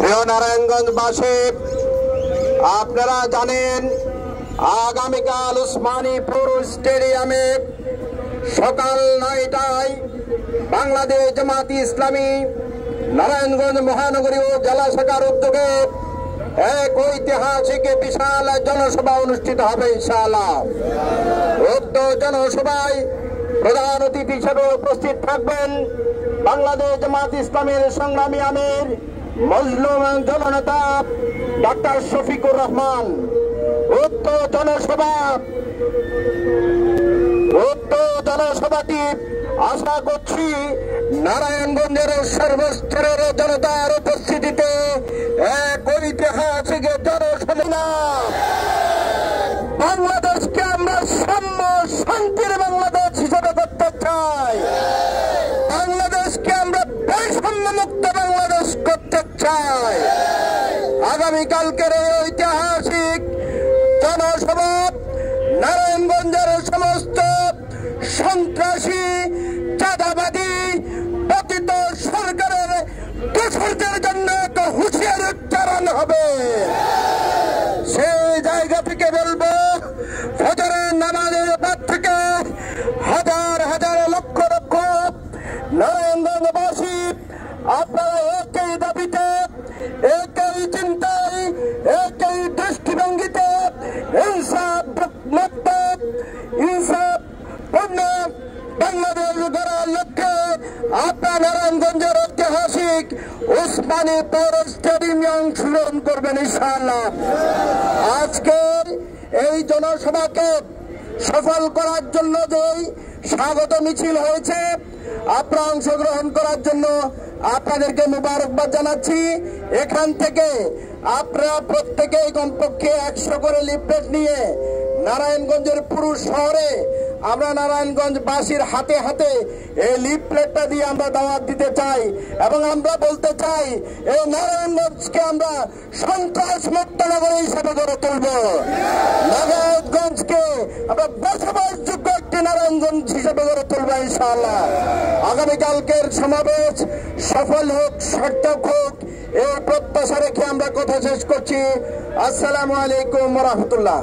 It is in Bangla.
প্রিয় নারায়ণগঞ্জবাসী, আপনারা জানেন আগামীকাল উসমানীপুর স্টেডিয়ামে সকাল 9টায় বাংলাদেশ জামাত ইসলামী নারায়ণগঞ্জ মহানগরী ও জেলা শাখার উদ্যোগে এক ঐতিহাসিক বিশাল জনসভা অনুষ্ঠিত হবে ইনশাআল্লাহ। উক্ত জনসভায় প্রধান অতিথি হিসেবে উপস্থিত থাকবেন বাংলাদেশ জামাত ইসলামের সংগ্রামী আমির মজলুম জননেতা ডক্টর শফিকুর রহমান। উক্ত জনসভাটি আশা করছি নারায়ণগঞ্জের সর্বস্তরের জনতার উপস্থিতিতে এক ঐতিহাসিক জনসভা। বাংলাদেশকে আমরা সাম্য শান্তির বাংলাদেশ হিসেবে করতে চাই। বাংলাদেশকে আমরা বৈষম্য মুক্ত বাংলাদেশ করতে চাই। আগামীকালকের এই ঐতিহাসিক জনসভা নারায়ণগঞ্জের সমস্ত সন্ত্রাসী চাঁদাবাদী পতিত সরকারের দোষরদের জন্য একটা হুঁশিয়ারি উচ্চারণ হবে। সেই জায়গা থেকে বলবো, ফজরের নামাজের পর থেকে হাজার হাজার লক্ষ লক্ষ নারায়ণগঞ্জবাসী আপনারা একই দাবিতে, একই চিন্তায়, একই দৃষ্টিভঙ্গিতে ইনসাফ পূর্ণ বাংলাদেশ গড়ার লক্ষ্যে আপনার নারায়ণগঞ্জের ঐতিহাসিক উসমানীপুর স্টেডিয়ামে অংশগ্রহণ করবেন ইনশাআল্লাহ। আজকের এই জনসভাকে সফল করার জন্য যেই স্বাগত মিছিল হয়েছে, আপনারা অংশগ্রহণ করার জন্য আপনাদেরকে মুবারকবাদ জানাচ্ছি। এখান থেকে আপনারা প্রত্যেকেই কমপক্ষে 100 করে লিফলেট নিয়ে নারায়ণগঞ্জের পুরো শহরে আমরা নারায়ণগঞ্জবাসীর হাতে হাতে এই লিফলেটটা দিয়ে আমরা দাওয়াত দিতে চাই এবং আমরা বলতে চাই এই নারায়ণগঞ্জকে আমরা সন্ত্রাস মুক্ত নগরী হিসেবে গড়ে তুলব। নারায়ণগঞ্জকে আমরা বসবাসযোগ্য একটি নারায়ণগঞ্জ হিসেবে গড়ে তুলব ইনশাআল্লাহ। আগামীকালকের সমাবেশ সফল হোক, সার্থক হোক, এই প্রত্যাশা রেখে আমরা কথা শেষ করছি। আসসালামু আলাইকুম ওয়া রাহমাতুল্লাহ।